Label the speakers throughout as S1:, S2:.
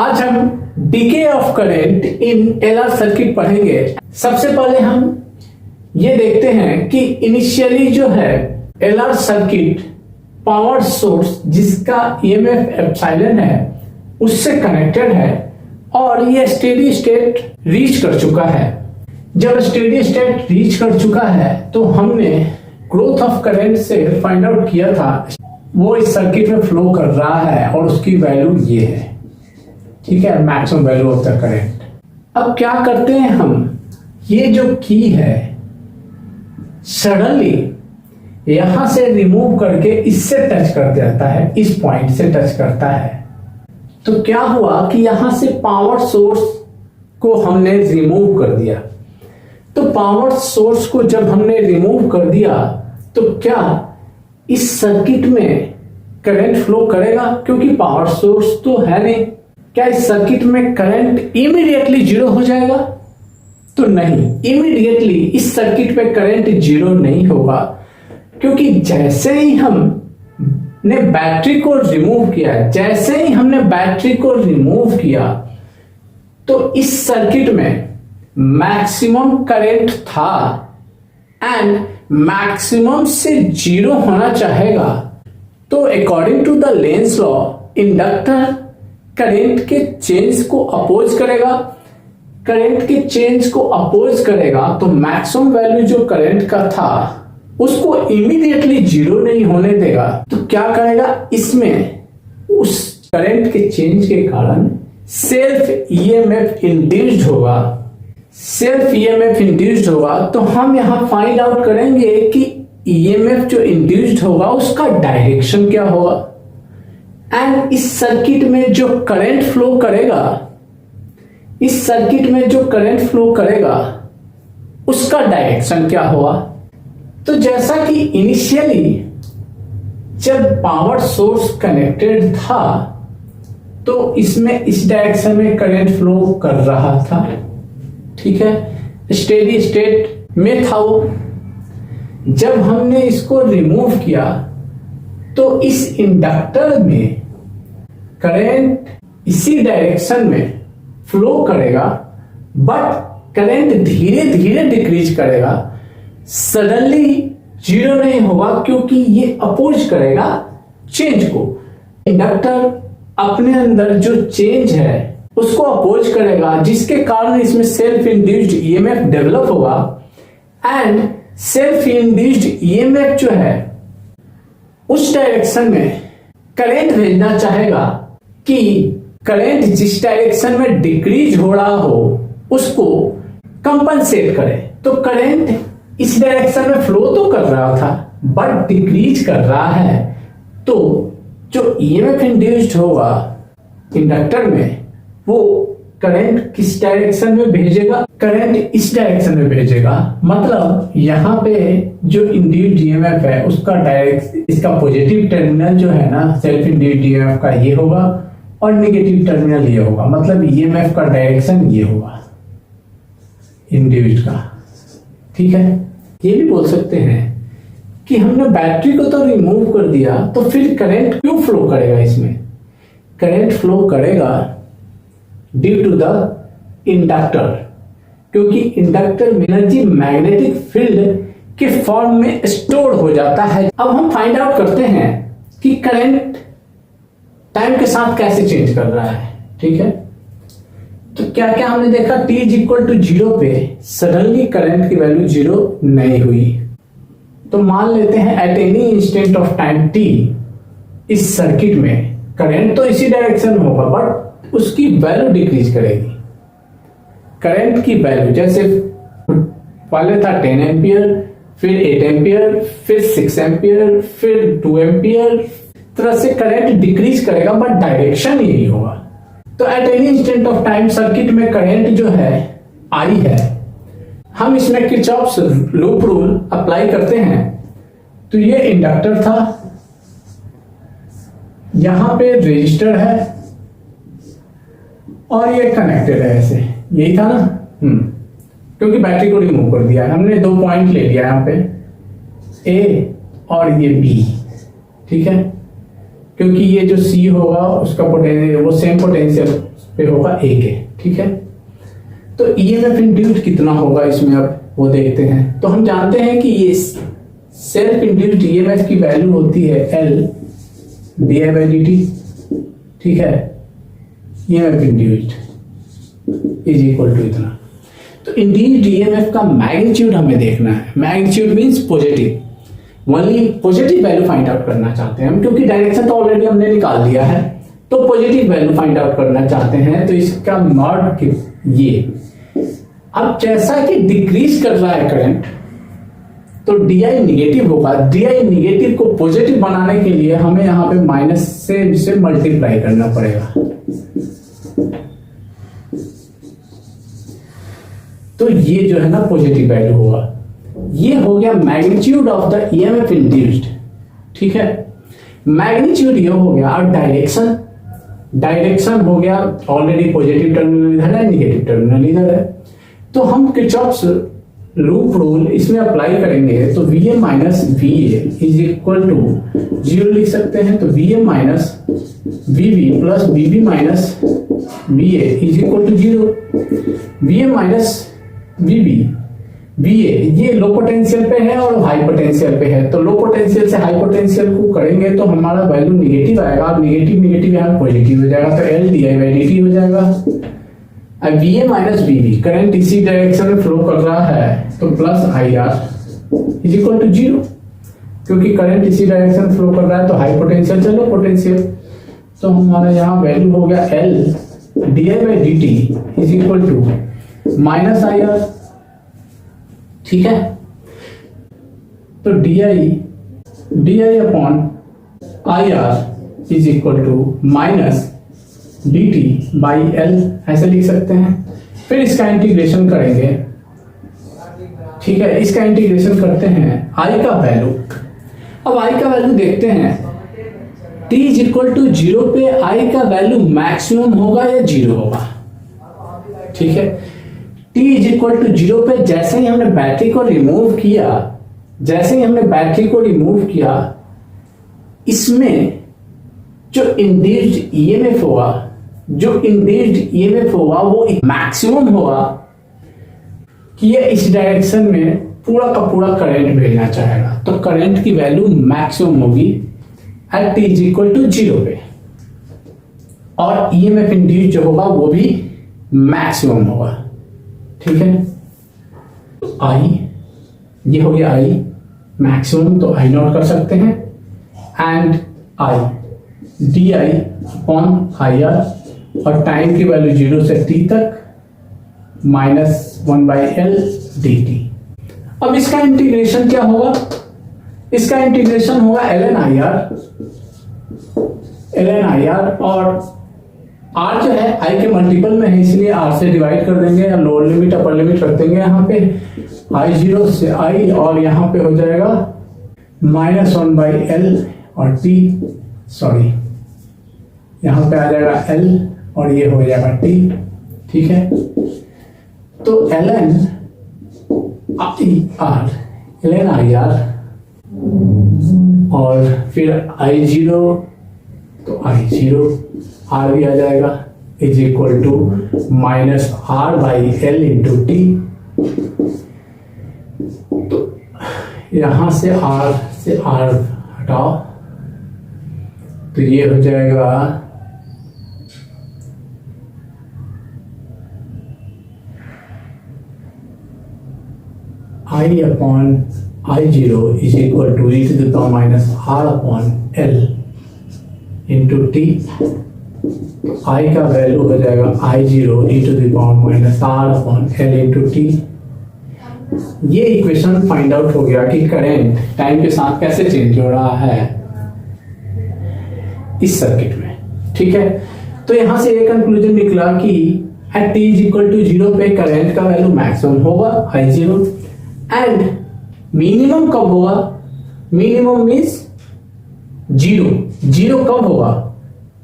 S1: आज हम DK of current in LR circuit पढ़ेंगे। सबसे पहले हम ये देखते हैं कि इनिशियली जो है एलआर सर्किट पावर सोर्स जिसका ईएमएफ एप्सिलॉन है उससे कनेक्टेड है और ये स्टेडी स्टेट रीच कर चुका है। जब स्टेडी स्टेट रीच कर चुका है तो हमने ग्रोथ ऑफ करंट से फाइंड आउट किया था वो इस सर्किट में फ्लो कर रहा है और उसकी वैल्यू ये है, ठीक है, maximum value of the current. अब क्या करते हैं हम, ये जो की है सडनली यहां से रिमूव करके इससे टच कर देता है, इस पॉइंट से टच करता है। तो क्या हुआ कि यहां से पावर सोर्स को हमने रिमूव कर दिया। तो पावर सोर्स को जब हमने रिमूव कर दिया तो क्या इस सर्किट में करंट फ्लो करेगा, क्योंकि पावर सोर्स तो है नहीं। क्या इस सर्किट में करंट इमीडिएटली जीरो हो जाएगा? तो नहीं, इमीडिएटली इस सर्किट में करंट जीरो नहीं होगा, क्योंकि जैसे ही हमने बैटरी को रिमूव किया, जैसे ही हमने बैटरी को रिमूव किया तो इस सर्किट में मैक्सिमम करंट था एंड मैक्सिमम से जीरो होना चाहेगा। तो according to the Lenz law inductor current के चेंज को अपोज करेगा, करंट के चेंज को अपोज करेगा तो मैक्सिमम वैल्यू जो करंट का था उसको इमीडिएटली जीरो नहीं होने देगा। तो क्या करेगा, इसमें उस करंट के चेंज के कारण सेल्फ ईएमएफ इंड्यूस्ड होगा। सेल्फ ईएमएफ इंड्यूस्ड होगा तो हम यहां फाइंड आउट करेंगे कि ईएमएफ जो इंड्यूस्ड होगा उसका डायरेक्शन क्या होगा एंड इस सर्किट में जो करंट फ्लो करेगा, इस सर्किट में जो करंट फ्लो करेगा उसका डायरेक्शन क्या होगा। तो जैसा कि इनिशियली जब पावर सोर्स कनेक्टेड था तो इसमें इस डायरेक्शन में करंट फ्लो कर रहा था, ठीक है, स्टेडी स्टेट में था वो। जब हमने इसको रिमूव किया तो इस इंडक्टर में करंट इसी डायरेक्शन में फ्लो करेगा, बट करंट धीरे धीरे डिक्रीज करेगा, सडनली जीरो नहीं होगा, क्योंकि ये अपोज करेगा चेंज को। इंडक्टर अपने अंदर जो चेंज है उसको अपोज करेगा, जिसके कारण इसमें सेल्फ इंड्यूस्ड ईएमएफ डेवलप होगा एंड सेल्फ इंड्यूस्ड ईएमएफ जो है उस डायरेक्शन में करंट भेजना चाहेगा कि करंट जिस डायरेक्शन में डिक्रीज हो रहा हो उसको कंपनसेट करे। तो करंट इस डायरेक्शन में फ्लो तो कर रहा था बट डिक्रीज कर रहा है, तो जो ईएमएफ इंड्यूस्ड होगा इंडक्टर में वो करंट किस डायरेक्शन में भेजेगा, करंट इस डायरेक्शन में भेजेगा। मतलब यहाँ पे जो इंड्यूस्ड ईएमएफ है उसका डायरेक्ट, इसका पॉजिटिव टर्मिनल जो है ना सेल्फ इंड्यूस्ड ईएमएफ का ये होगा और नेगेटिव टर्मिनल ये होगा। मतलब ईएमएफ का डायरेक्शन ये होगा इंड्यूस्ड का, ठीक है। ये भी बोल सकते हैं कि हमने बैटरी को तो रिमूव कर दिया तो फिर करंट क्यों फ्लो करेगा इसमें? करंट फ्लो करेगा ड्यू टू द इंडक्टर, क्योंकि इंडक्टर में एनर्जी मैग्नेटिक फील्ड के फॉर्म में स्टोर हो जाता है। अब हम फाइंड आउट करते हैं कि करंट टाइम के साथ कैसे चेंज कर रहा है, ठीक है। तो क्या क्या हमने देखा, t is equal to zero पे सडनली करंट की वैल्यू जीरो नहीं हुई। तो मान लेते हैं at any instant of time t इस सर्किट में करंट तो इसी डायरेक्शन में होगा बट उसकी वैल्यू डिक्रीज करेगी। करंट की वैल्यू जैसे पहले था 10 एम्पियर, फिर 8 एम्पियर, फिर 6 एम्पियर, फिर 2 एम्पियर, तरह से करंट डिक्रीज करेगा बट डायरेक्शन यही होगा। तो eight any instant of time circuit में करंट जो है आई है, हम इसमें किरचॉफ्स लूप रूल अप्लाई करते हैं। तो ये इंडक्टर था, यहां पे रजिस्टर है और ये कनेक्टेड है, ऐसे यही था ना, क्योंकि बैटरी को रिमूव कर दिया हमने, 2 पॉइंट ले लिया यहाँ पे ए और ये बी, ठीक है। क्योंकि ये जो C होगा उसका पोटेंशियल वो सेम पोटेंशियल पे होगा 1 है, ठीक है। तो ईएमएफ इंड्यूस्ड कितना होगा इसमें, अब वो देखते हैं। तो हम जानते हैं कि ये सेल्फ इंड्यूस्ड ईएमएफ की वैल्यू होती है L di/dt, ठीक है। EMF induced is equal to इतना। तो इंड्यूस्ड ईएमएफ का मैग्नीट्यूड हमें देखना है। Magnitude means positive, only positive value find out करना चाहते हैं हम, क्योंकि डायरेक्शन तो ऑलरेडी हमने निकाल दिया है। तो पॉजिटिव वैल्यू फाइंड आउट करना चाहते हैं, तो इसका नॉट ये। अब जैसा कि डिक्रीज कर रहा है करंट, तो DI निगेटिव होगा। DI निगेटिव को पॉजिटिव बनाने के लिए हमें यहां पे माइनस से मल्टीप्लाई करना पड़ेगा। तो ये जो है ना पॉजिटिव वैल्यू होगा। ये हो गया magnitude of the EMF induced, ठीक है। मैग्नीट्यूड ये हो गया। और डायरेक्शन हो गया, ऑलरेडी पॉजिटिव टर्मिनल इधर है, निगेटिव टर्मिनल इधर है। तो हम किरचॉफ्स लूप रूल इसमें अप्लाई करेंगे, तो VA minus VA is equal to 0 लिख सकते हैं। तो VA minus VB plus VB minus VA is equal to 0। VA minus VB, VA ये लो पोटेंशियल पे है और हाई पोटेंशियल पे है। तो लो पोटेंशियल से हाई पोटेंशियल को करेंगे तो हमारा वैल्यू निगेटिव आएगा। अब निगेटिव यहाँ पॉजिटिव हो जाएगा, तो L di/dt हो जाएगा। अब VA माइनस VB, करंट इसी डायरेक्शन में फ्लो कर रहा है, तो plus IR is equal to 0, क्योंकि करंट इसी डायरेक्शन में फ्लो कर रहा है। तो हाई पोटेंशियल चलो पोटेंशियल, तो हमारा यहाँ वैल्यू हो गया L di/dt is equal to minus IR, ठीक है। तो di upon IR is equal to minus dt by L, ऐसे लिख सकते हैं। फिर इसका इंटीग्रेशन करेंगे, ठीक है। इसका इंटीग्रेशन करते हैं I का वैल्यू। अब I का वैल्यू देखते हैं, t इज इक्वल टू 0 पे I का वैल्यू मैक्सिमम होगा या 0 होगा, ठीक है। t इज इक्वल टू 0 पे जैसे ही हमने बैटरी को रिमूव किया, इसमें जो इंड्यूस्ड ईएमएफ होगा वो मैक्सिमम होगा कि ये इस डायरेक्शन में पूरा का पूरा करंट भेजना चाहेगा। तो करंट की वैल्यू मैक्सिमम होगी at t is equal to 0 पे, और ईएमएफ इंड्यूस्ड जो होगा वो भी मैक्सिमम होगा, ठीक है। तो I ये हो गया I मैक्सिमम, तो I नोट कर सकते हैं। And I di upon IR, और टाइम की वैल्यू 0 से t तक माइनस 1/L dt। अब इसका इंटीग्रेशन क्या होगा, इसका इंटीग्रेशन होगा ln IR, और R जो है I के मल्टीपल में है, इसलिए R से डिवाइड कर देंगे, या लोअर लिमिट अपर लिमिट रख देंगे यहाँ पे I0 से I, और यहाँ पे हो जाएगा माइनस 1/L और t, सॉरी यहाँ पे आ जाएगा L और ये हो जाएगा t, ठीक है। तो ln IR और फिर I0, तो I0 R भी आ जाएगा is equal to minus R/L into t। तो यहां से R हटाओ, तो ये हो जाएगा I upon I0 is equal to e to the power minus R upon L into t। I का वैल्यू हो जाएगा I0 e to the power minus R upon L into t। ये इक्वेशन फाइंड आउट हो गया कि current time के साथ कैसे चेंज हो रहा है इस सर्किट में, ठीक है। तो यहां से ये कंक्लूजन निकला कि at t is equal to 0 पे करंट का वैल्यू मैक्सिमम होगा I0, एंड मिनिमम कब होगा, मिनिमम मीन्स 0 कब होगा,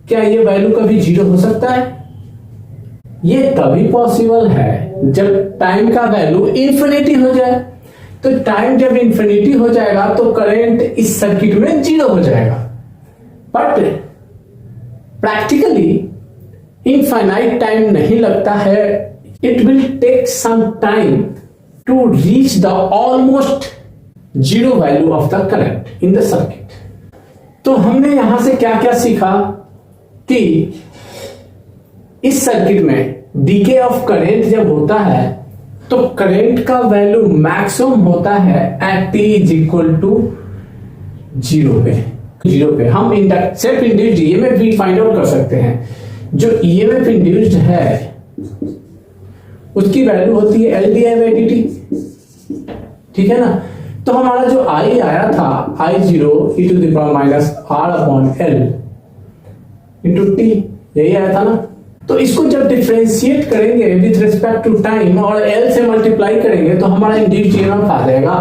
S1: क्या ये वैल्यू कभी 0 हो सकता है? ये तभी पॉसिबल है जब टाइम का वैल्यू इंफिनिटी हो जाए। तो टाइम जब इंफिनिटी हो जाएगा तो करंट इस सर्किट में 0 हो जाएगा। बट प्रैक्टिकली इनफाइनाइट टाइम नहीं लगता है, it will take some time to reach the almost zero value of the current in the circuit. तो हमने यहां से क्या क्या सीखा कि इस सर्किट में डीके ऑफ करंट जब होता है तो करंट का वैल्यू मैक्सिमम होता है at t is equal to zero पे। हम सेल्फ इंड्यूस्ड ईएमएफ भी फाइंड आउट कर सकते हैं। जो ईएमएफ इंड्यूस्ड है उसकी वैल्यू होती है L D I by D T, ठीक है ना। तो हमारा जो आई आया था I zero e to the power minus R upon L into T, यही आया था ना। तो इसको जब डिफरेंशिएट करेंगे विथ रिस्पेक्ट टू टाइम और एल से मल्टीप्लाई करेंगे तो हमारा इंड्यूस्ड ईएमएफ आ जाएगा